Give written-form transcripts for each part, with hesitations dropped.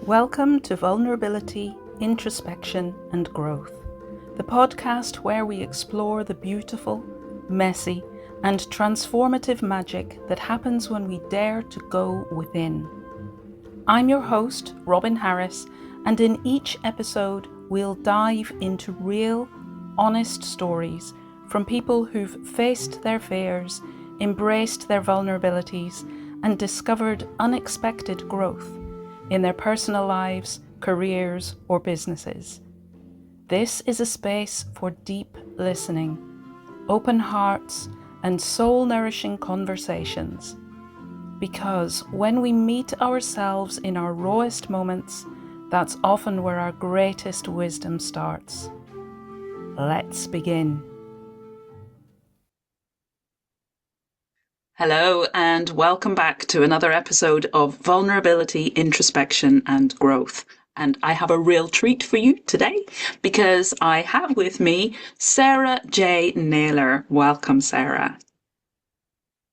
Welcome to Vulnerability, Introspection and Growth, the podcast where we explore the beautiful, messy and transformative magic that happens when we dare to go within. I'm your host, Robin Harris, and in each episode we'll dive into real, honest stories from people who've faced their fears, embraced their vulnerabilities and discovered unexpected growth in their personal lives, careers, or businesses. This is a space for deep listening, open hearts, and soul-nourishing conversations. Because when we meet ourselves in our rawest moments, that's often where our greatest wisdom starts. Let's begin. Hello and welcome back to another episode of Vulnerability, Introspection and Growth. And I have a real treat for you today because I have with me Sarah J Naylor. Welcome, Sarah.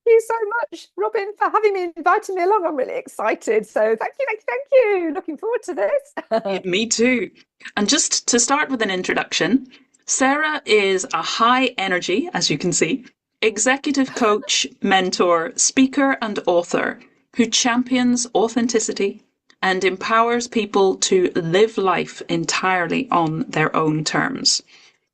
Thank you so much, Robin, for having me, inviting me along. I'm really excited. So thank you. Looking forward to this. Me too. And just to start with an introduction, Sarah is a high energy, as you can see, executive coach, mentor, speaker, and author who champions authenticity and empowers people to live life entirely on their own terms,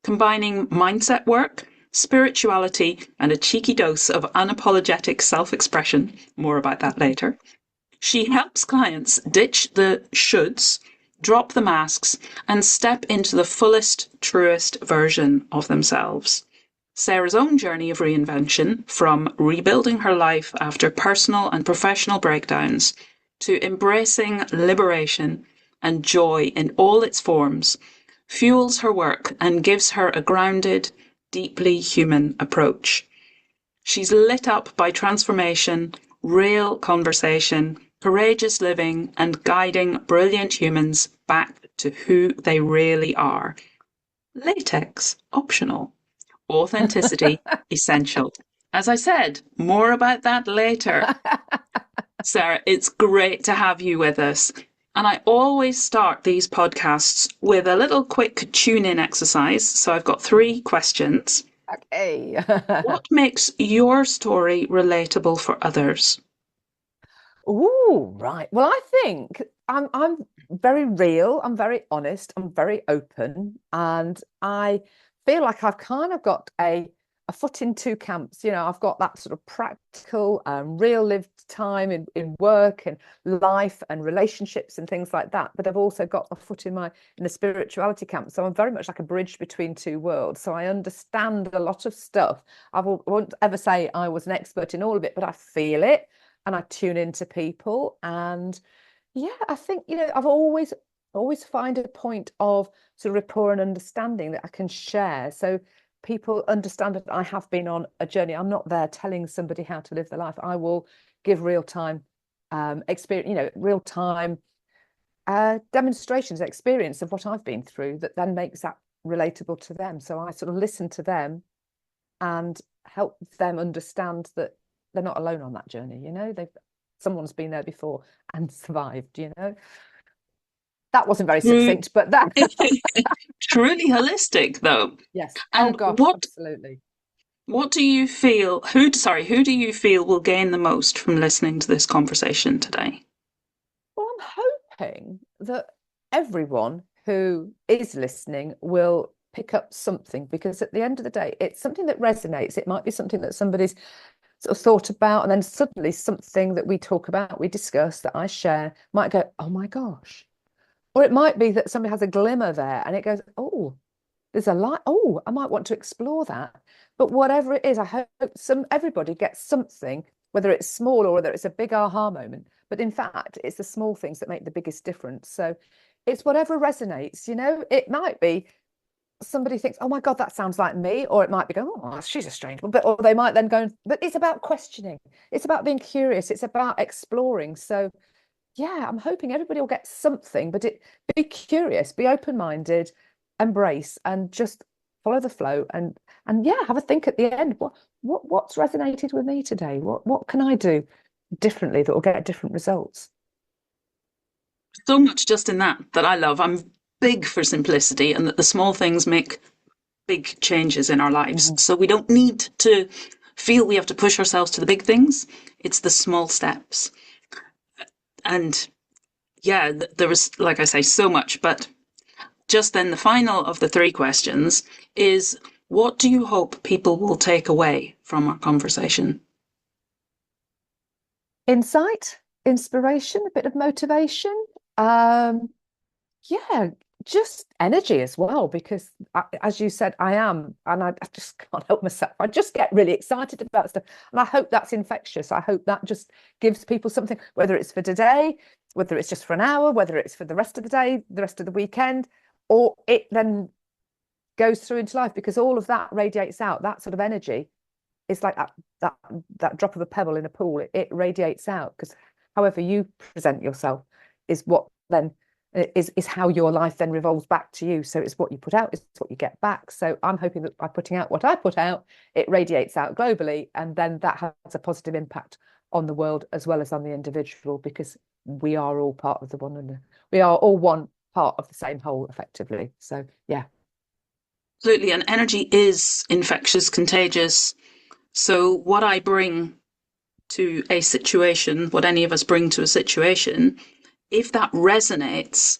combining mindset work, spirituality, and a cheeky dose of unapologetic self-expression. More about that later. She helps clients ditch the shoulds, drop the masks, and step into the fullest, truest version of themselves. Sarah's own journey of reinvention, from rebuilding her life after personal and professional breakdowns to embracing liberation and joy in all its forms, fuels her work and gives her a grounded, deeply human approach. She's lit up by transformation, real conversation, courageous living, and guiding brilliant humans back to who they really are. Latex optional. Authenticity essential. As I said, more about that later. Sarah, it's great to have you with us. And I always start these podcasts with a little quick tune-in exercise. So I've got 3 questions. Okay. What makes your story relatable for others? Oh, right. Well, I think I'm very real. I'm very honest. I'm very open, and I feel like I've kind of got a foot in 2 camps. You know, I've got that sort of practical, real lived time in work and life and relationships and things like that. But I've also got a foot in the spirituality camp. So I'm very much like a bridge between 2 worlds. So I understand a lot of stuff. Won't ever say I was an expert in all of it, but I feel it and I tune into people. And yeah, I think, you know, I've always find a point of sort of rapport and understanding that I can share. So people understand that I have been on a journey. I'm not there telling somebody how to live their life. I will give real-time experience, you know, real-time demonstrations, experience of what I've been through that then makes that relatable to them. So I sort of listen to them and help them understand that they're not alone on that journey. You know, someone's been there before and survived, you know. That wasn't very succinct, but that truly holistic, though. yes. And oh gosh, absolutely. What do you feel? Who do you feel will gain the most from listening to this conversation today? Well, I'm hoping that everyone who is listening will pick up something, because at the end of the day, it's something that resonates. It might be something that somebody's sort of thought about, and then suddenly something that we talk about, we discuss, that I share, might go, oh my gosh. Or it might be that somebody has a glimmer there and it goes, oh, there's a light. Oh, I might want to explore that. But whatever it is, I hope everybody gets something, whether it's small or whether it's a big aha moment. But in fact, it's the small things that make the biggest difference. So it's whatever resonates, you know. It might be somebody thinks, oh my God, that sounds like me. Or it might be going, oh, she's a strange one. But or they might then go, but it's about questioning. It's about being curious. It's about exploring. So yeah, I'm hoping everybody will get something, but be curious, be open-minded, embrace, and just follow the flow, and yeah, have a think at the end. What's resonated with me today? What can I do differently that will get different results? So much just in that I love. I'm big for simplicity and that the small things make big changes in our lives. Mhm. So we don't need to feel we have to push ourselves to the big things. It's the small steps. And yeah, there was, like I say, so much. But just then, the final of the three questions is, what do you hope people will take away from our conversation? Insight, inspiration, a bit of motivation. Um, yeah, just energy as well, because as you said, I am, and I just can't help myself. I just get really excited about stuff, and I hope that's infectious. I hope that just gives people something, whether it's for today, whether it's just for an hour, whether it's for the rest of the day, the rest of the weekend, or it then goes through into life, because all of that radiates out. That sort of energy is like that that drop of a pebble in a pool. It radiates out, because however you present yourself is what then is how your life then revolves back to you. So it's what you put out is what you get back. So I'm hoping that by putting out what I put out, it radiates out globally, and then that has a positive impact on the world as well as on the individual, because we are all part of the one, and we are all one part of the same whole effectively. So yeah. Absolutely. And energy is infectious, contagious. So, what I bring to a situation, what any of us bring to a situation, if that resonates,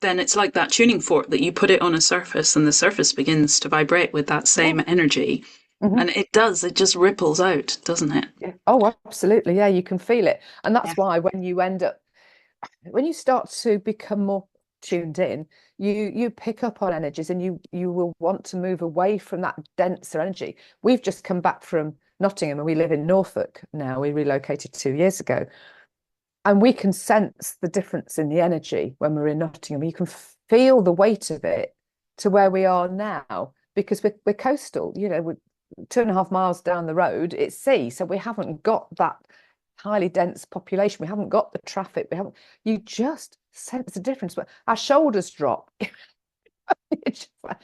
then it's like that tuning fork that you put it on a surface and the surface begins to vibrate with that Yeah. same energy. Mhm. And it does, it just ripples out, doesn't it? Yeah. Oh, absolutely. Yeah, you can feel it. And Yeah. that's why when you end up, when you start to become more tuned in, you pick up on energies, and you will want to move away from that denser energy. We've just come back from Nottingham, and we live in Norfolk now. We relocated 2 years ago, and we can sense the difference in the energy when we're in Nottingham. You can feel the weight of it to where we are now, because we're coastal. We're 2.5 miles down the road, it's sea, so we haven't got that highly dense population. We haven't got the traffic. We haven't. You just sense the difference. But our shoulders drop. It's just like,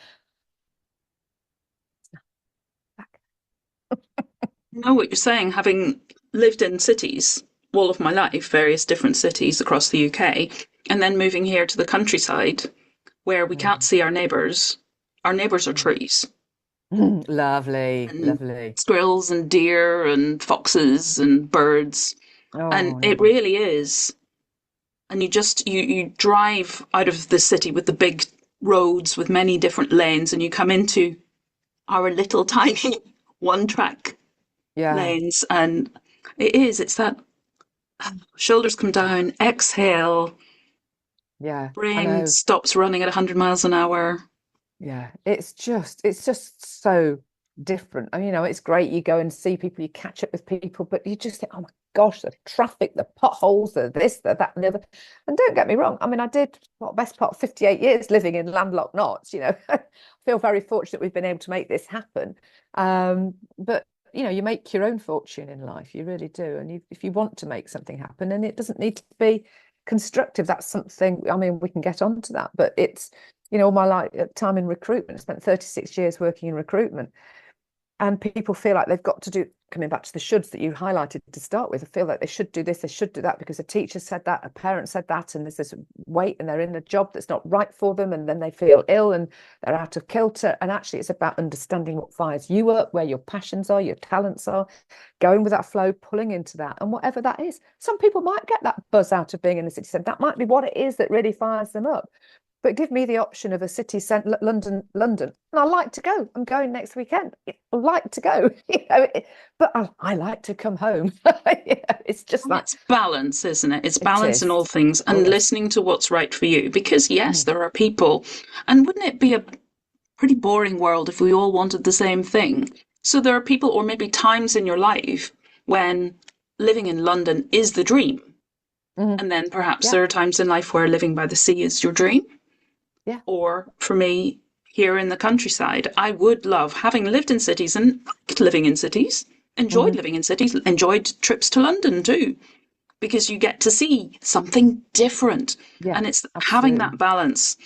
I know what you're saying, having lived in cities all of my life, various different cities across the UK, and then moving here to the countryside where we can't mm, see our neighbours. Our neighbours are mm. trees Lovely, and lovely. squirrels and deer and foxes and birds. And Oh, it nice. really is. And you drive out of the city with the big roads with many different lanes, and you come into our little tiny one track Yeah, lanes, and it's that shoulders come down, exhale, yeah. I brain know. stops running at 100 miles an hour. Yeah, it's just so different. I mean, it's great. You go and see people, you catch up with people, but you just think, oh my gosh, the traffic, the potholes, the this, the that, and the other. And don't get me wrong. I mean, I did what best part of 58 years living in landlocked knots. I feel very fortunate we've been able to make this happen. But you make your own fortune in life. You really do. And if you want to make something happen, and it doesn't need to be constructive, that's something. I mean, we can get onto that, but it's all my time in recruitment. I spent 36 years working in recruitment, and people feel like they've got to do, coming back to the shoulds that you highlighted to start with, I feel like they should do this, they should do that, because a teacher said that, a parent said that, and there's this weight, and they're in a job that's not right for them, and then they feel ill and they're out of kilter. And actually, it's about understanding what fires you up, where your passions are, your talents are, going with that flow, pulling into that, and whatever that is. Some people might get that buzz out of being in the city centre. That might be what it is that really fires them up. But give me the option of a city centre, London, and I like to go. I'm going next weekend. I like to go, but I like to come home. It's just And like it's balance, isn't it? It's it balance in is. all things Oh and yes. listening to what's right for you. Because, yes, Mm, there are people, and wouldn't it be a pretty boring world if we all wanted the same thing? So there are people, or maybe times in your life, when living in London is the dream. mhm. And then perhaps Yeah, there are times in life where living by the sea is your dream. yeah. Or for me, here in the countryside, I would love, having lived in cities and liked living in cities, enjoyed Mhm. living in cities, enjoyed trips to London too, because you get to see something different. Yeah, And it's having absolutely. that balance.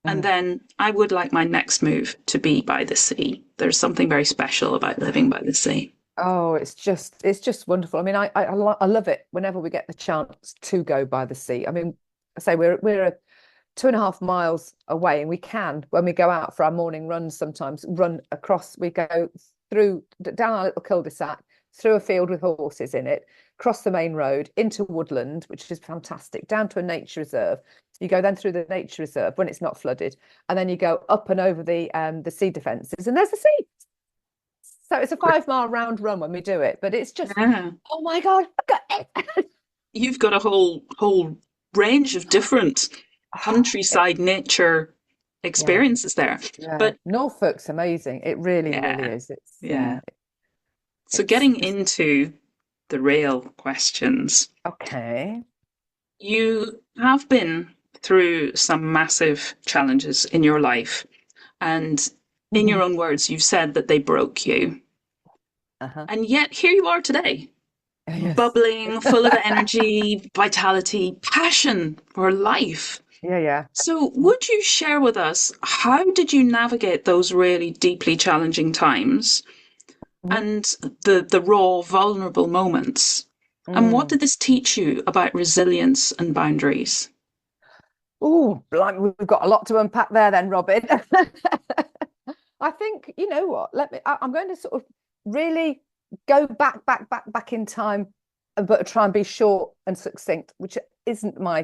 And Mhm. then I would like my next move to be by the sea. There's something very special about living by the sea. Oh, it's just wonderful. I mean, I love it whenever we get the chance to go by the sea. I mean, say we're 2.5 miles away, and we can, when we go out for our morning runs, sometimes run across. We go through down our little cul-de-sac, through a field with horses in it, cross the main road into woodland, which is fantastic, down to a nature reserve. You go then through the nature reserve when it's not flooded, and then you go up and over the sea defences, and there's the sea. So it's a 5 mile round run when we do it, but it's just, Yeah. oh my God, look at it. You've got a whole range of different countryside nature Yeah, experiences there. yeah. But Norfolk's amazing. It really, really yeah, is. It's yeah. yeah, So it's getting into the rail questions, okay. you have been through some massive challenges in your life. And in Hmm. your own words, you've said that they broke you. Uh-huh. And yet here you are today, Yes. bubbling, full of energy, vitality, passion for life. Yeah, yeah. So, would you share with us how did you navigate those really deeply challenging times Mhm. and the raw, vulnerable moments? And what Mm. did this teach you about resilience and boundaries? Oh, blimey, we've got a lot to unpack there then, Robin. I think, you know what, I'm going to sort of really go back in time, but try and be short and succinct, which isn't my,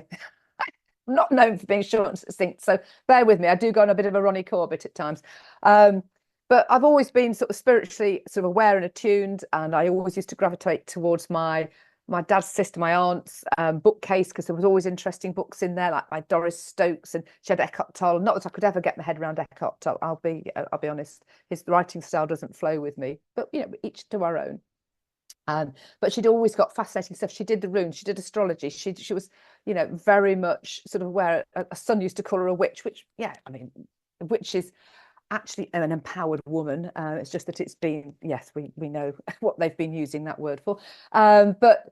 I'm not known for being short and succinct. So bear with me. I do go on a bit of a Ronnie Corbett at times. Um, but I've always been sort of spiritually sort of aware and attuned, and I always used to gravitate towards my dad's sister, my aunt's bookcase, because there was always interesting books in there, like by Doris Stokes, and she had Eckhart Tolle. Not that I could ever get my head around Eckhart Tolle. I'll be honest, his writing style doesn't flow with me. But you know, each to our own. But she'd always got fascinating stuff. She did the runes, she did astrology. She was, you know, very much sort of where a son used to call her a witch, which, yeah, I mean, a witch is actually an empowered woman. It's just that it's been, yes, we know what they've been using that word for. But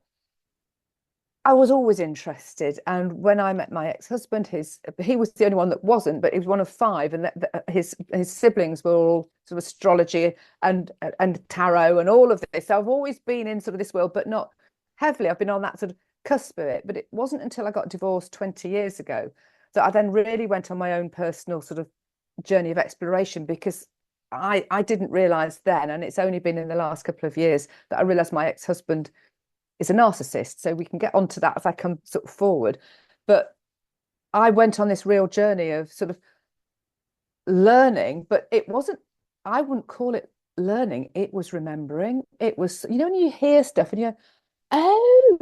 I was always interested, and when I met my ex-husband, he was the only one that wasn't, but he was one of five, and his siblings were all sort of astrology and tarot and all of this. So I've always been in sort of this world, but not heavily. I've been on that sort of cusp of it, but it wasn't until I got divorced 20 years ago that I then really went on my own personal sort of journey of exploration, because I didn't realize then, and it's only been in the last couple of years that I realized my ex-husband is a narcissist. So we can get onto that as I come sort of forward. But I went on this real journey of sort of learning, but it wasn't, I wouldn't call it learning. It was remembering. It was, you know, when you hear stuff and you're, oh,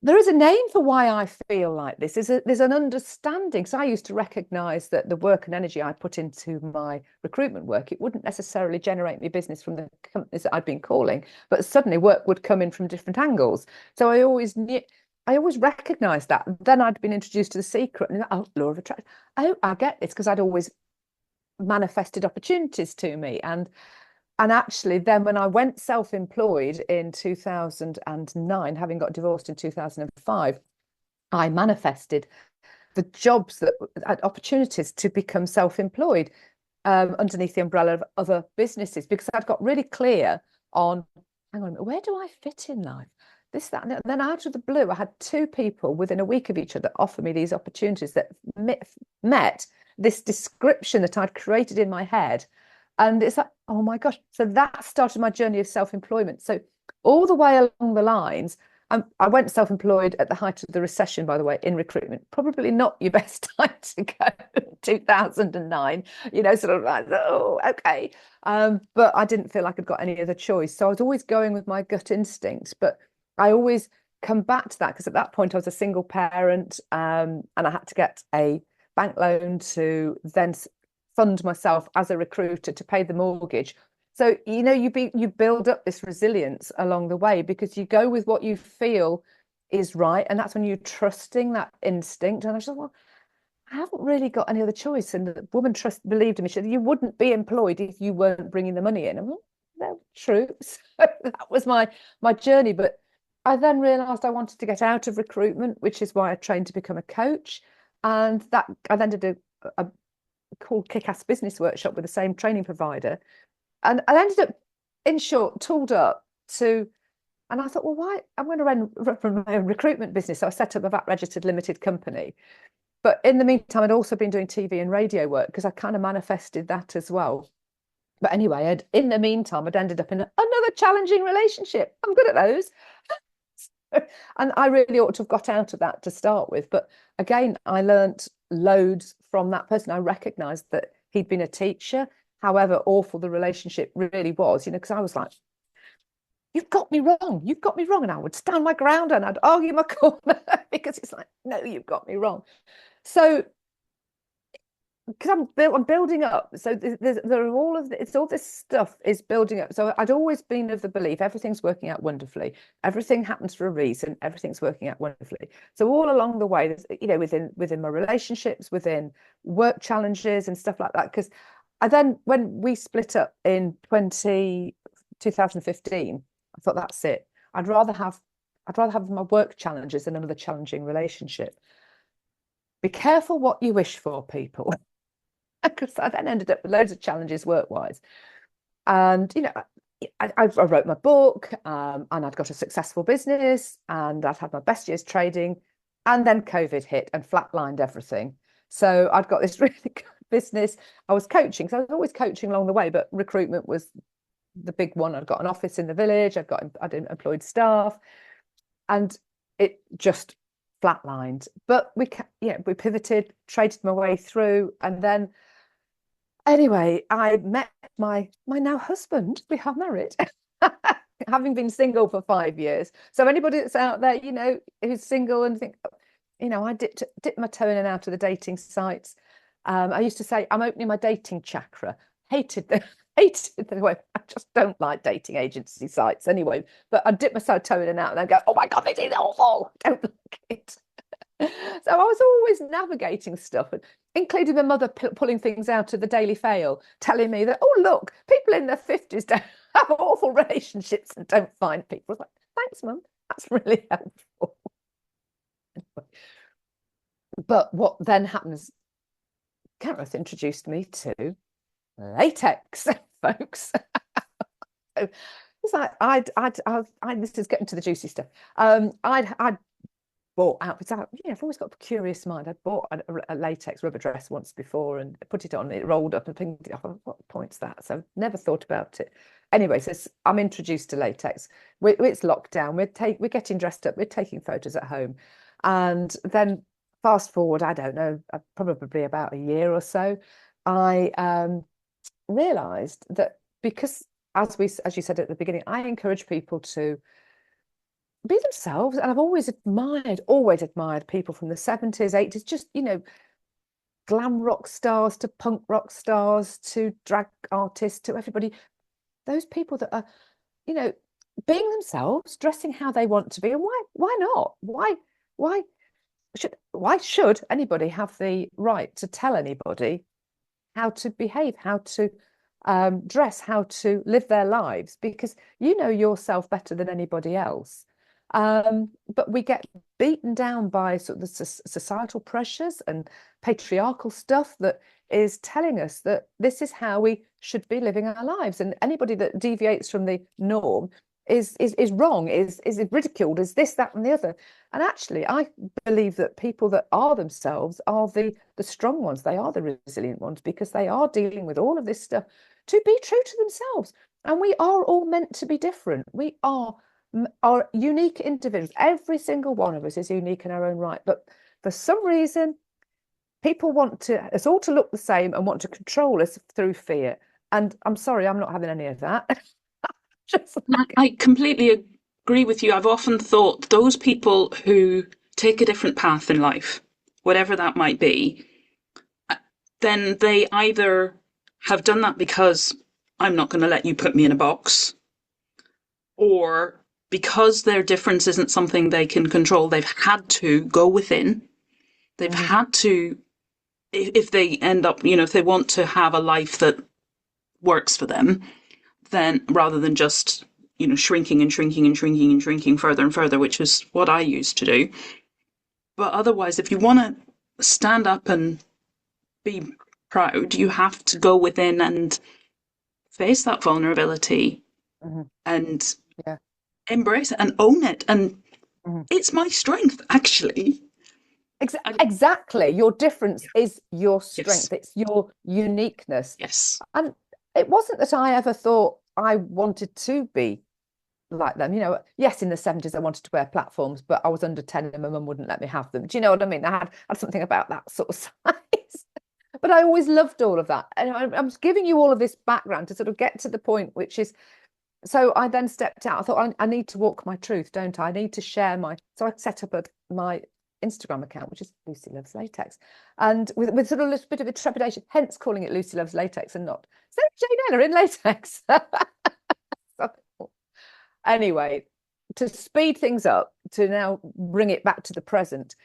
there is a name for why I feel like this. There's an understanding. So I used to recognize that the work and energy I put into my recruitment work, it wouldn't necessarily generate me business from the companies that I'd been calling, but suddenly work would come in from different angles. So I always knew, I always recognized that. Then I'd been introduced to The Secret, and oh, law of attraction. Oh, I get this, because I'd always manifested opportunities to me. And actually, then when I went self-employed in 2009, having got divorced in 2005, I manifested the jobs that opportunities to become self-employed underneath the umbrella of other businesses, because I'd got really clear on, hang on a minute, where do I fit in life? This, that, and then out of the blue, I had two people within a week of each other offer me these opportunities that met this description that I'd created in my head. And it's like, oh my gosh. So that started my journey of self-employment. So all the way along the lines, I went self-employed at the height of the recession, by the way, in recruitment. Probably not your best time to go, 2009, you know, sort of like, oh, okay. But I didn't feel like I'd got any other choice. So I was always going with my gut instincts, but I always come back to that, because at that point I was a single parent, and I had to get a bank loan to then fund myself as a recruiter to pay the mortgage. So, you know, you build up this resilience along the way, because you go with what you feel is right. And that's when you're trusting that instinct. And I was like, well, I haven't really got any other choice. And the woman believed in me. She said, you wouldn't be employed if you weren't bringing the money in. I'm like, no, true. So that was my journey. But I then realized I wanted to get out of recruitment, which is why I trained to become a coach. And that I then did a called Kick-Ass Business Workshop with the same training provider. And I ended up, in short, tooled up to And I thought, well, why? I'm going to run my own recruitment business. So I set up a VAT registered limited company. But in the meantime, I'd also been doing TV and radio work because I kind of manifested that as well. But anyway, in the meantime, I'd ended up in another challenging relationship. I'm good at those. And I really ought to have got out of that to start with. But again, I learnt loads from that person. I recognized that he'd been a teacher, however awful the relationship really was, because I was like, you've got me wrong. You've got me wrong. And I would stand my ground and I'd argue my corner because it's like, no, you've got me wrong. So because I'm building up. So there are all this stuff is building up. So I'd always been of the belief everything's working out wonderfully. Everything happens for a reason. Everything's working out wonderfully. So all along the way, within my relationships, within work challenges and stuff like that. Because I then when we split up in 2015, I thought that's it. I'd rather have my work challenges than another challenging relationship. Be careful what you wish for, people. Because I then ended up with loads of challenges work-wise. And, I wrote my book, and I'd got a successful business, and I'd had my best years trading. And then COVID hit and flatlined everything. So I'd got this really good business. I was coaching. So I was always coaching along the way, but recruitment was the big one. I'd got an office in the village. I'd employed staff, and it just flatlined. But we pivoted, traded my way through, and then anyway, I met my now husband. We are married, having been single for 5 years. So anybody that's out there, who's single and think, I dip my toe in and out of the dating sites. I used to say I'm opening my dating chakra. Hated the way. I just don't like dating agency sites anyway. But I dip my toe in and out and then go, oh my God, this is awful. I don't like it. So I was always navigating stuff, including my mother pulling things out of the Daily Fail, telling me that, oh, look, people in their 50s don't have awful relationships and don't find people. I was like, thanks, Mum. That's really helpful. But what then happens, Gareth introduced me to latex, folks. So it's like this is getting to the juicy stuff. I'd bought out. I've always got a curious mind. I bought a latex rubber dress once before and put it on. It rolled up and pinged it off. What point's that? So never thought about it. Anyway, so I'm introduced to latex. It's lockdown. We're getting dressed up. We're taking photos at home, and then fast forward. I don't know, probably about a year or so. I realised that because as you said at the beginning, I encourage people to be themselves. And I've always admired people from the 70s, 80s, just, glam rock stars to punk rock stars to drag artists to everybody. Those people that are, being themselves, dressing how they want to be. And why not? Why should anybody have the right to tell anybody how to behave, how to dress, how to live their lives? Because you know yourself better than anybody else. But we get beaten down by sort of the societal pressures and patriarchal stuff that is telling us that this is how we should be living our lives. And anybody that deviates from the norm is wrong, is ridiculed, is this, that, and the other. And actually, I believe that people that are themselves are the strong ones. They are the resilient ones because they are dealing with all of this stuff to be true to themselves. And we are all meant to be different. We are unique individuals. Every single one of us is unique in our own right. But for some reason, people want us all to look the same and want to control us through fear. And I'm sorry, I'm not having any of that. I completely agree with you. I've often thought those people who take a different path in life, whatever that might be, then they either have done that because I'm not going to let you put me in a box, or because their difference isn't something they can control, they've had to go within. They've had to, if they end up, if they want to have a life that works for them, then rather than just, shrinking and shrinking and shrinking and shrinking further and further, which is what I used to do. But otherwise, if you want to stand up and be proud, you have to go within and face that vulnerability. Mm-hmm. And Yeah. embrace it and own it. And Mhm. it's my strength, actually. I, Exactly. Your difference yeah, is your yes, strength. It's your uniqueness. yes. And it wasn't that I ever thought I wanted to be like them. Yes, in the 70s I wanted to wear platforms, but I was under 10 and my mum wouldn't let me have them. Do you know what I mean? I had something about that sort of size. But I always loved all of that. And I'm giving you all of this background to sort of get to the point, which is, so I then stepped out. I thought, I need to walk my truth, don't I? I need to share so I set up my Instagram account, which is Lucy Loves Latex. And with sort of a little bit of a trepidation, hence calling it Lucy Loves Latex and not Sarah J Naylor in latex. So, anyway, to speed things up, to now bring it back to the present,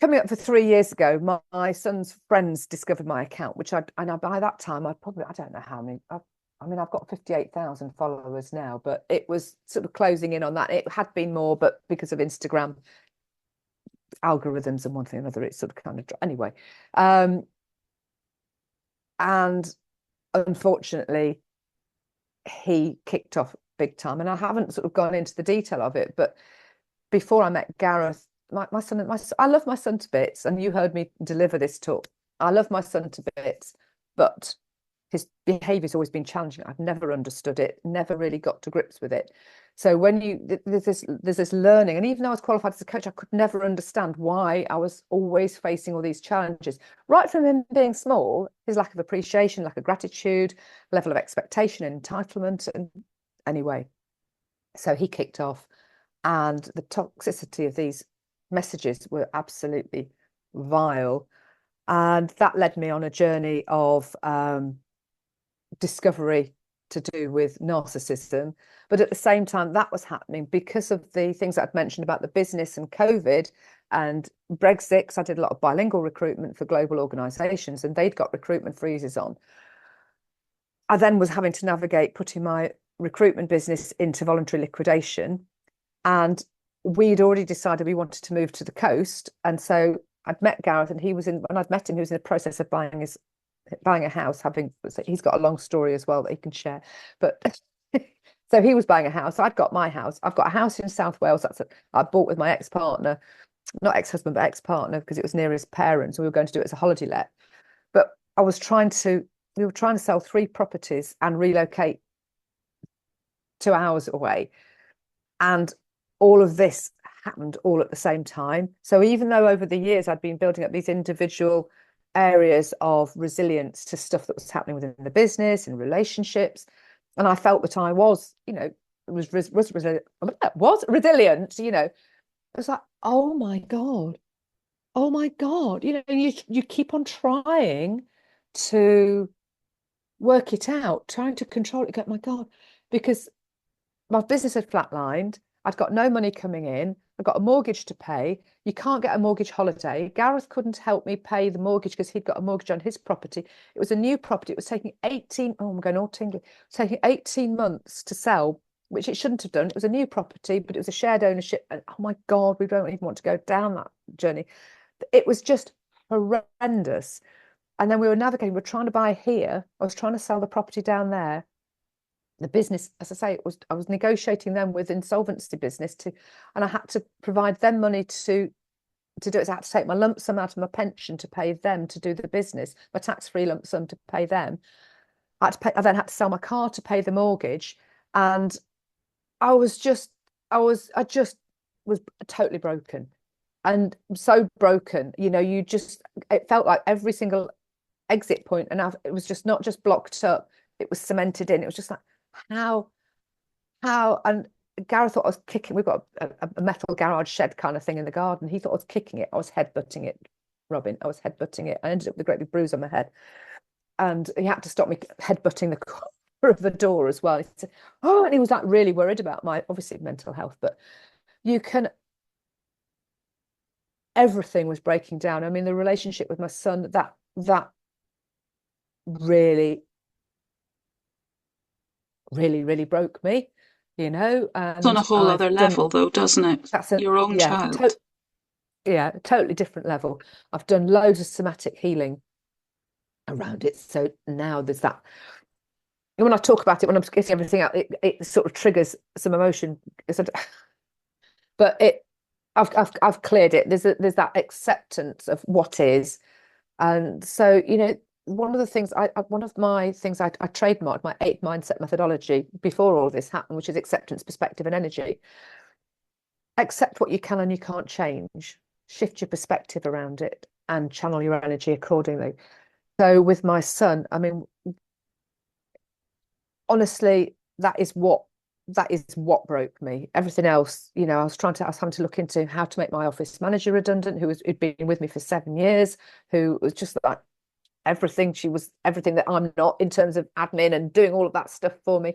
coming up for 3 years ago, my son's friends discovered my account, which and by that time, I don't know how many, I mean, I've got 58,000 followers now, but it was sort of closing in on that. It had been more, but because of Instagram algorithms and one thing or another, it sort of kind of, anyway. And unfortunately, he kicked off big time. And I haven't sort of gone into the detail of it, but before I met Gareth, my son, I love my son to bits, and you heard me deliver this talk. I love my son to bits, but his behavior's always been challenging. I've never understood it, never really got to grips with it. So when there's this learning, and even though I was qualified as a coach, I could never understand why I was always facing all these challenges. Right from him being small, his lack of appreciation, lack of gratitude, level of expectation, entitlement, and anyway, so he kicked off, and the toxicity of these messages were absolutely vile. And that led me on a journey of discovery to do with narcissism. But at the same time, that was happening because of the things that I'd mentioned about the business and COVID and Brexit. 'Cause I did a lot of bilingual recruitment for global organizations, and they'd got recruitment freezes on. I then was having to navigate putting my recruitment business into voluntary liquidation. And we'd already decided we wanted to move to the coast. And so I'd met Gareth, and when I'd met him, he was in the process of buying a house, he's got a long story as well that he can share. But so he was buying a house. I'd got my house. I've got a house in South Wales I bought with my ex-partner, not ex-husband, but ex-partner, because it was near his parents. And we were going to do it as a holiday let. But we were trying to sell 3 properties and relocate 2 hours away. And all of this happened all at the same time. So even though over the years I'd been building up these individual areas of resilience to stuff that was happening within the business and relationships, and I felt that I was, was resilient, it was like, oh my God, you keep on trying to work it out, trying to control it. You go, my God, because my business had flatlined. I'd got no money coming in. I've got a mortgage to pay. You can't get a mortgage holiday. Gareth couldn't help me pay the mortgage because he'd got a mortgage on his property. It was a new property. It was taking 18, oh, I'm going all tingly. It was taking 18 months to sell, which it shouldn't have done. It was a new property, but it was a shared ownership. And oh my God, we don't even want to go down that journey. It was just horrendous. And then we were navigating, we're trying to buy here. I was trying to sell the property down there. The business, as I say, I was negotiating them with insolvency business and I had to provide them money to do it. So I had to take my lump sum out of my pension to pay them to do the business, my tax-free lump sum to pay them. I then had to sell my car to pay the mortgage. And I just was totally broken. And so broken, it felt like every single exit point, and it was just not just blocked up, it was cemented in. It was just like, how and Gareth thought I was kicking. We've got a metal garage shed kind of thing in the garden. He thought I was kicking it. I was headbutting it, Robin. I was headbutting it. I ended up with a great big bruise on my head, and he had to stop me headbutting the corner of the door as well. He said, "Oh," and he was like really worried about my obviously mental health. But you can, everything was breaking down. I mean, the relationship with my son, that really, really, really broke me, It's on a and whole I've other done level, though, doesn't it? that's a Your own yeah, child. totally different level. I've done loads of somatic healing around it. So now there's that. when I talk about it, when I'm getting everything out, it sort of triggers some emotion. But I've cleared it. There's that acceptance of what is. And so, one of the things one of my things I trademarked, my 8 mindset methodology before all this happened, which is acceptance, perspective, and energy. Accept what you can and you can't change. Shift your perspective around it and channel your energy accordingly. So with my son, I mean, honestly, that is what broke me. Everything else, I was having to look into how to make my office manager redundant, who'd been with me for 7 years, who was just like everything. She was everything that I'm not in terms of admin and doing all of that stuff for me.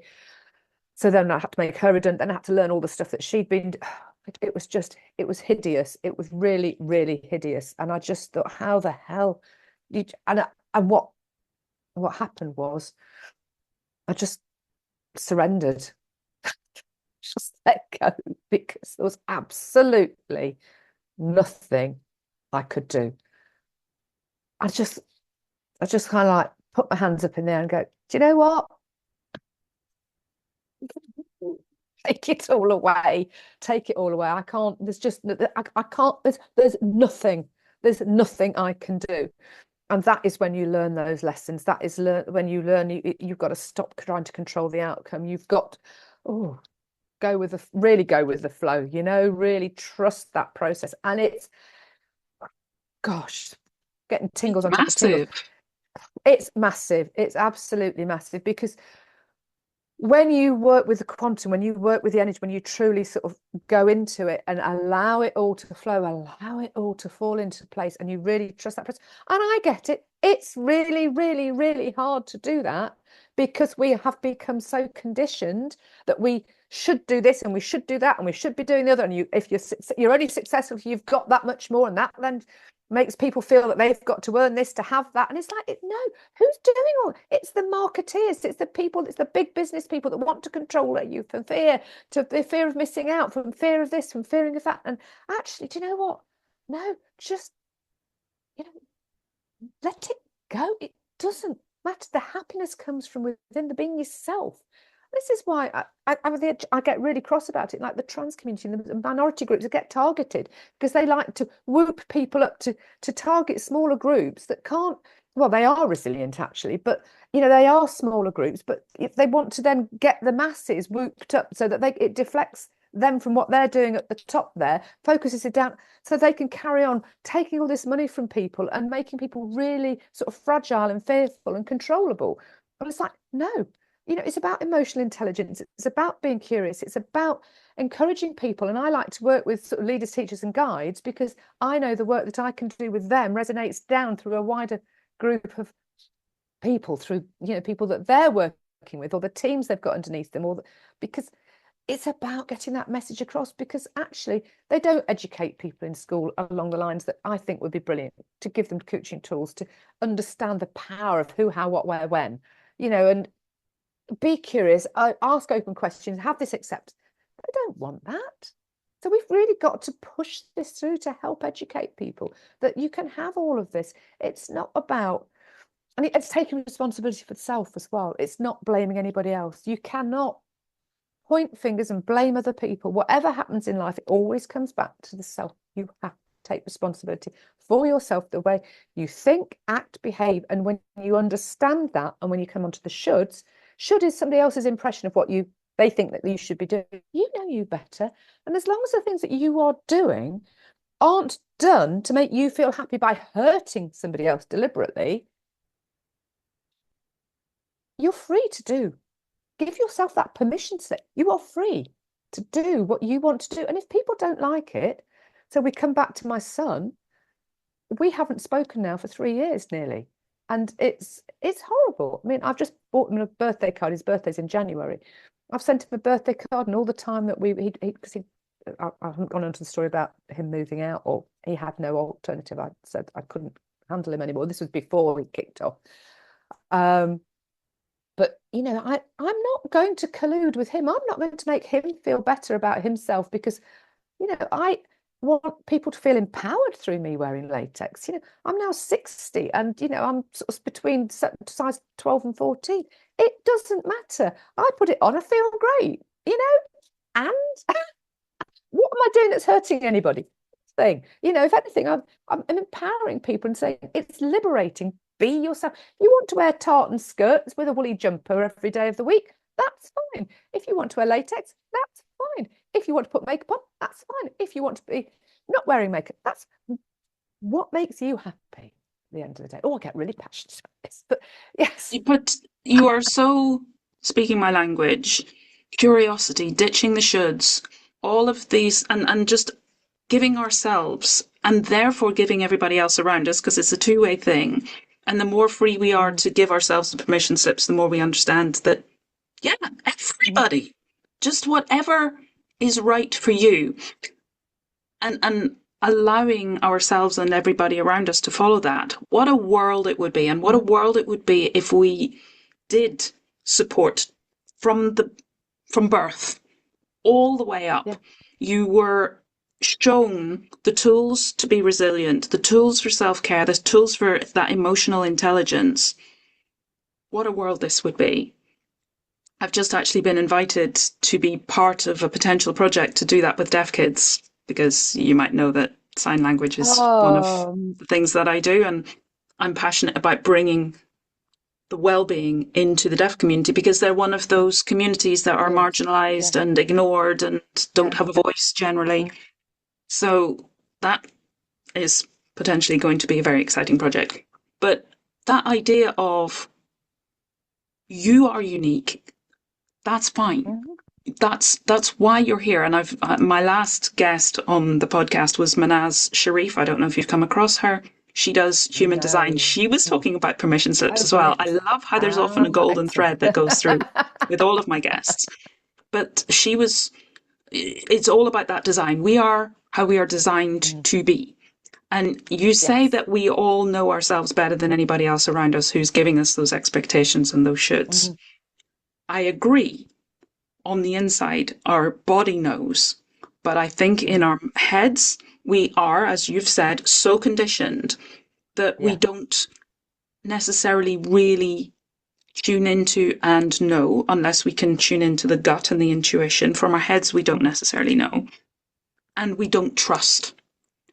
So then I had to make her redundant. Then I had to learn all the stuff that she'd been. It was hideous. It was really, really hideous. And I just thought, how the hell? And what happened was I just surrendered, just let go, because there was absolutely nothing I could do. I just, I just kind of like put my hands up in there and go, do you know what? Take it all away. Take it all away. I can't, there's just, I can't, there's nothing I can do. And that is when you learn those lessons. That is when you learn you've got to stop trying to control the outcome. You've got, oh, really go with the flow, really trust that process. And it's, gosh, getting tingles on top of tingles. Massive. It's massive. It's absolutely massive, because when you work with the quantum, when you work with the energy, when you truly sort of go into it and allow it all to flow, allow it all to fall into place, and you really trust that person. And I get it. It's really, really, really hard to do that, because we have become so conditioned that we should do this and we should do that and we should be doing the other. And if you're only successful if you've got that much more, and that then makes people feel that they've got to earn this to have that. And it's like, no, who's doing all? It's the marketeers, it's the people, it's the big business people that want to control you from fear, to the fear of missing out, from fear of this, from fearing of that. And actually, do you know what? No, just, you know, let it go. It doesn't matter. The happiness comes from within, the being yourself. This is why I get really cross about it. Like the trans community and the minority groups that get targeted, because they like to whoop people up to target smaller groups that can't. Well, they are resilient actually, but they are smaller groups. But if they want to then get the masses whooped up so that it deflects them from what they're doing at the top there, focuses it down so they can carry on taking all this money from people and making people really sort of fragile and fearful and controllable. But it's like, no, it's about emotional intelligence. It's about being curious. It's about encouraging people. And I like to work with sort of leaders, teachers, and guides, because I know the work that I can do with them resonates down through a wider group of people, through people that they're working with, or the teams they've got underneath them, because it's about getting that message across. Because actually, they don't educate people in school along the lines that I think would be brilliant, to give them coaching tools to understand the power of who, how, what, where, when, and be curious, ask open questions, have this accept. They don't want that. So we've really got to push this through to help educate people that you can have all of this. It's not about, and it's taking responsibility for self as well. It's not blaming anybody else. You cannot point fingers and blame other people. Whatever happens in life, it always comes back to the self. You have to take responsibility for yourself, the way you think, act, behave. And when you understand that, and when you come onto the shoulds, should is somebody else's impression of what they think that you should be doing. You know you better. And as long as the things that you are doing aren't done to make you feel happy by hurting somebody else deliberately, you're free to do. Give yourself that permission slip. You are free to do what you want to do. And if people don't like it, so we come back to my son, we haven't spoken now for 3 years nearly. And it's horrible. I mean, I've just bought him a birthday card. His birthday's in January. I've sent him a birthday card, and all the time that because I haven't gone into the story about him moving out, or he had no alternative. I said I couldn't handle him anymore. This was before he kicked off. But I'm not going to collude with him. I'm not going to make him feel better about himself, because I want people to feel empowered through me wearing latex. I'm now 60 and, I'm sort of between size 12 and 14. It doesn't matter. I put it on, I feel great, and what am I doing that's hurting anybody? Thing, if anything, I'm empowering people and saying it's liberating. Be yourself. You want to wear tartan skirts with a woolly jumper every day of the week? That's fine. If you want to wear latex, that's fine. If you want to put makeup on, that's fine. If you want to be not wearing makeup, that's what makes you happy at the end of the day. Oh, I get really passionate about this, but yes. But you are so speaking my language. Curiosity, ditching the shoulds, all of these, and just giving ourselves and therefore giving everybody else around us, because it's a two-way thing. And the more free we are to give ourselves the permission slips, the more we understand that, yeah, everybody, just whatever is right for you. And allowing ourselves and everybody around us to follow that. What a world it would be, and what a world it would be if we did support from birth all the way up. Yeah. You were shown the tools to be resilient, the tools for self-care, the tools for that emotional intelligence. What a world this would be. I've just actually been invited to be part of a potential project to do that with deaf kids, because you might know that sign language is one of the things that I do, and I'm passionate about bringing the well-being into the deaf community, because they're one of those communities that are marginalized and ignored and don't have a voice generally. So that is potentially going to be a very exciting project. But that idea of you are unique, that's fine. That's why you're here. And my last guest on the podcast was Manaz Sharif. I don't know if you've come across her. She does human design. She was talking about permission slips as well. I love how there's often a golden thread that goes through with all of my guests. But it's all about that design. We are how we are designed to be. And you say that we all know ourselves better than anybody else around us who's giving us those expectations and those shoulds. I agree. On the inside, our body knows. But I think in our heads, we are, as you've said, so conditioned that we don't necessarily really tune into and know, unless we can tune into the gut and the intuition. From our heads, we don't necessarily know. And we don't trust.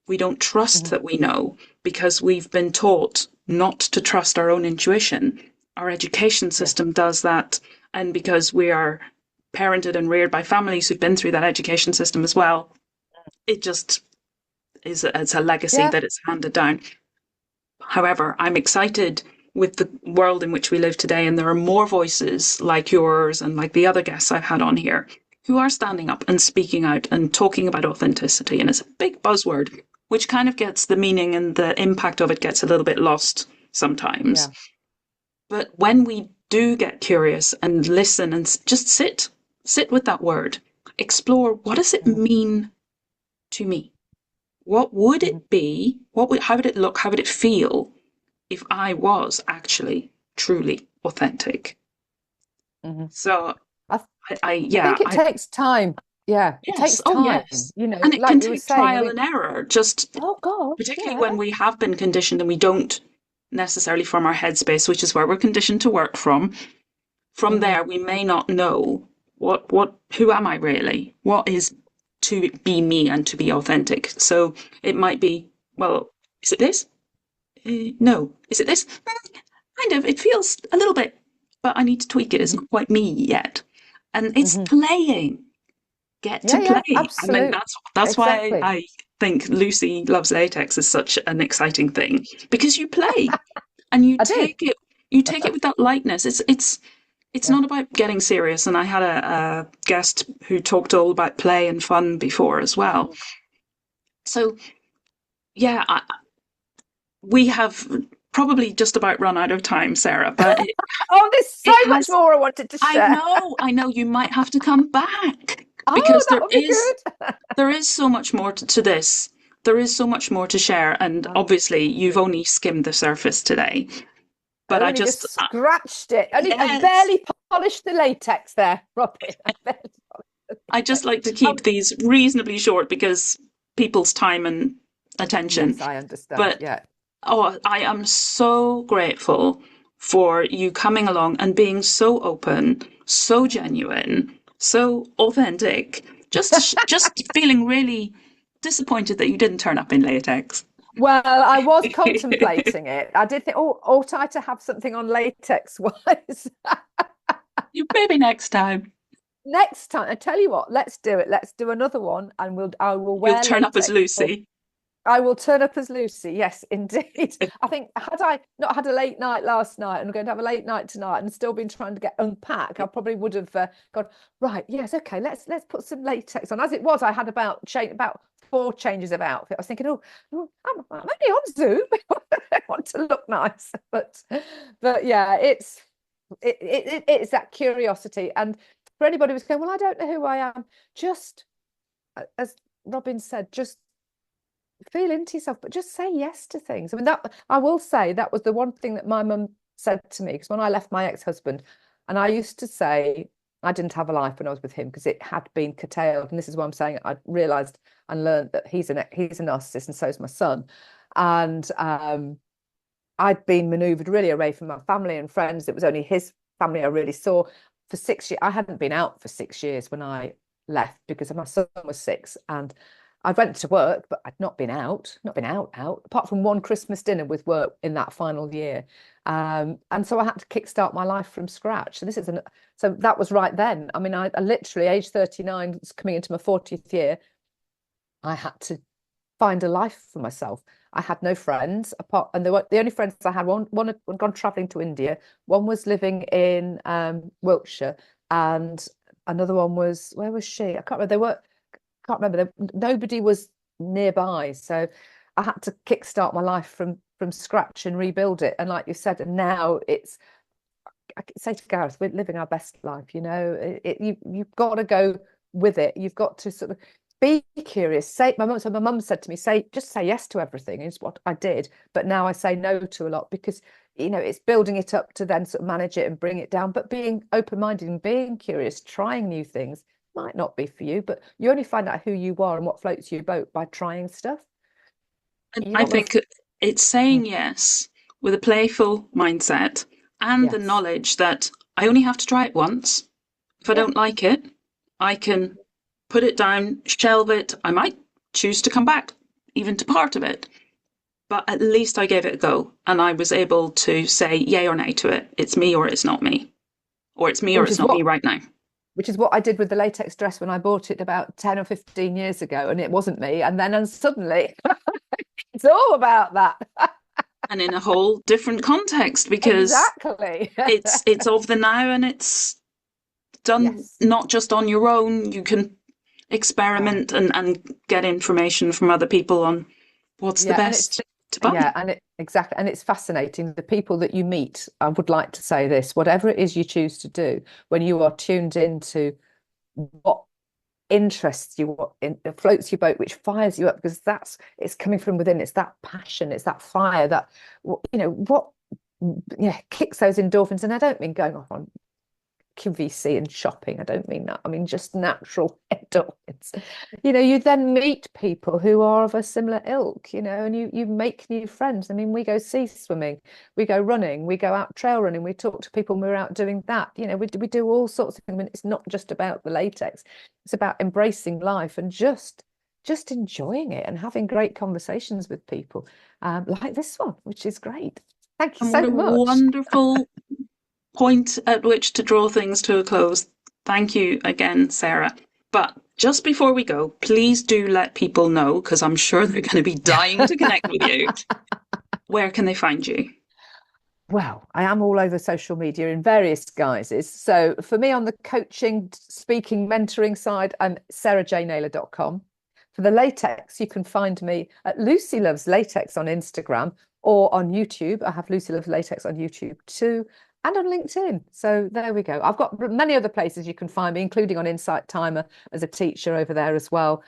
We don't trust that we know, because we've been taught not to trust our own intuition. Our education system does that. And because we are parented and reared by families who've been through that education system as well, it just it's a legacy that it's handed down. However, I'm excited with the world in which we live today, and there are more voices like yours and like the other guests I've had on here who are standing up and speaking out and talking about authenticity. And it's a big buzzword, which kind of gets the meaning and the impact of it gets a little bit lost sometimes. But when we do get curious and listen and just sit with that word, explore, what does it mean to me? What would it be? How would it look? How would it feel if I was actually truly authentic? So I think it takes time. Yeah, it takes time. Yes. And it can take trial and error. Particularly when we have been conditioned and we don't necessarily from our headspace, which is where we're conditioned to work from. From there, we may not know who am I really? What is to be me and to be authentic? So it might be, well, is it this? No. Is it this? Kind of. It feels a little bit, but I need to tweak it. It's not quite me yet. And it's playing. Get to play. Absolutely. I mean, that's why I think Lucy Loves Latex is such an exciting thing, because you play and you take it with that lightness. It's not about getting serious. And I had a guest who talked all about play and fun before as well. So we have probably just about run out of time, Sarah, but there's so much more I wanted to share. I know you might have to come back. Because there is so much more to this. There is so much more to share, and obviously you've only skimmed the surface today. But I just scratched it. I barely polished the latex there, Robin. I just like to keep these reasonably short, because people's time and attention. Yes, I understand. But Yeah. oh, I am so grateful for you coming along and being so open, so genuine, so authentic. Just feeling really disappointed that you didn't turn up in latex. Well, I was contemplating it. I did think, oh, ought I to have something on latex wise? You maybe next time Next time, I tell you what, let's do it. Let's do another one, and I will you'll wear turn up as latex. Lucy. I will turn up as Lucy. Yes, indeed. I think had I not had a late night last night and I'm going to have a late night tonight and still been trying to get unpack, I probably would have gone, right, yes, okay, let's put some latex on. As it was, I had about 4 changes of outfit. I was thinking, I'm only on Zoom. I want to look nice, but yeah, it's that curiosity. And for anybody who's going, well, I don't know who I am, just as Robin said, just feel into yourself, but just say yes to things. I mean, that I will say that was the one thing that my mum said to me, because when I left my ex-husband, and I used to say I didn't have a life when I was with him because it had been curtailed. And this is what I'm saying. I realized and learned that he's a narcissist, and so is my son. And I'd been maneuvered really away from my family and friends. It was only his family I really saw for 6 years. I hadn't been out for 6 years when I left because my son was 6, and I went to work, but I'd not been out, apart from one Christmas dinner with work in that final year. And so I had to kickstart my life from scratch. So that was right then. I mean, I literally, age 39, coming into my 40th year, I had to find a life for myself. I had no friends apart, and the only friends I had, one had gone traveling to India, one was living in Wiltshire, and another one was, where was she? I can't remember. Can't remember. Nobody was nearby, so I had to kickstart my life from scratch and rebuild it. And like you said, and now I could say to Gareth, we're living our best life. You've got to go with it. You've got to sort of be curious. My mum said to me, just say yes to everything, is what I did. But now I say no to a lot because it's building it up to then sort of manage it and bring it down. But being open-minded and being curious, trying new things might not be for you, but you only find out who you are and what floats your boat by trying stuff. And You're I not going think it's to. saying yes with a playful mindset and the Yes. knowledge that I only have to try it once. If I Yeah. don't like it, I can put it down, shelve it. I might choose to come back even to part of it. But at least I gave it a go and I was able to say yay or nay to it. It's me or it's not me. Or it's me or Which it's is not me what right now. which is what I did with the latex dress when I bought it about 10 or 15 years ago, and it wasn't me. And suddenly it's all about that. And in a whole different context because Exactly. it's of the now and it's done Yes. not just on your own. You can No. experiment and get information from other people on what's the Yeah, and it's best to buy. yeah, and it exactly, and it's fascinating. The people that you meet, I would like to say this, whatever it is you choose to do, when you are tuned into what interests you, floats your boat, which fires you up, because it's coming from within. It's that passion, it's that fire that what yeah kicks those endorphins. And I don't mean going off on QVC and shopping. I don't mean that. I mean just natural endorphins. You then meet people who are of a similar ilk, and you make new friends. I mean, we go sea swimming, we go running, we go out trail running, we talk to people when we're out doing that. We do all sorts of things. I mean, it's not just about the latex. It's about embracing life and just enjoying it and having great conversations with people, like this one, which is great. Thank you And what so a much. wonderful point at which to draw things to a close. Thank you again, Sarah. But just before we go, please do let people know, because I'm sure they're going to be dying to connect with you. Where can they find you? Well, I am all over social media in various guises. So for me on the coaching, speaking, mentoring side, I'm sarahjnaylor.com. For the latex, you can find me at Lucy Loves Latex on Instagram or on YouTube. I have Lucy Loves Latex on YouTube too, and on LinkedIn. So there we go. I've got many other places you can find me, including on Insight Timer as a teacher over there as well.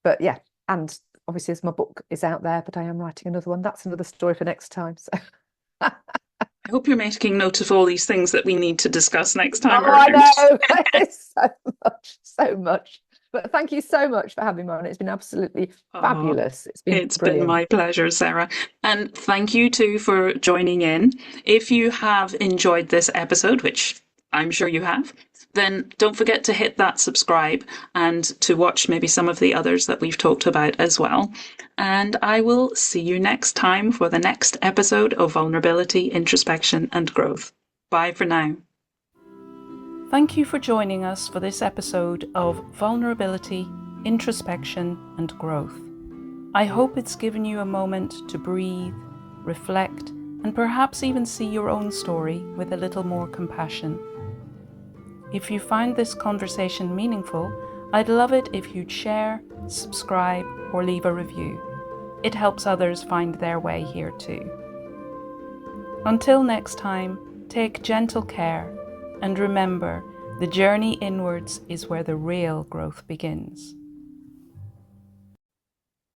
But yeah, and obviously as my book is out there, but I am writing another one. That's another story for next time. So I hope you're making note of all these things that we need to discuss next time oh, I around. know. It's so much, so much. But thank you so much for having me on. It's been absolutely Oh, fabulous. It's been it's been brilliant. my pleasure, Sarah. And thank you too for joining in. If you have enjoyed this episode, which I'm sure you have, then don't forget to hit that subscribe and to watch maybe some of the others that we've talked about as well. And I will see you next time for the next episode of Vulnerability, Introspection and Growth. Bye for now. Thank you for joining us for this episode of Vulnerability, Introspection and Growth. I hope it's given you a moment to breathe, reflect, and perhaps even see your own story with a little more compassion. If you found this conversation meaningful, I'd love it if you'd share, subscribe, or leave a review. It helps others find their way here too. Until next time, take gentle care, and remember, the journey inwards is where the real growth begins.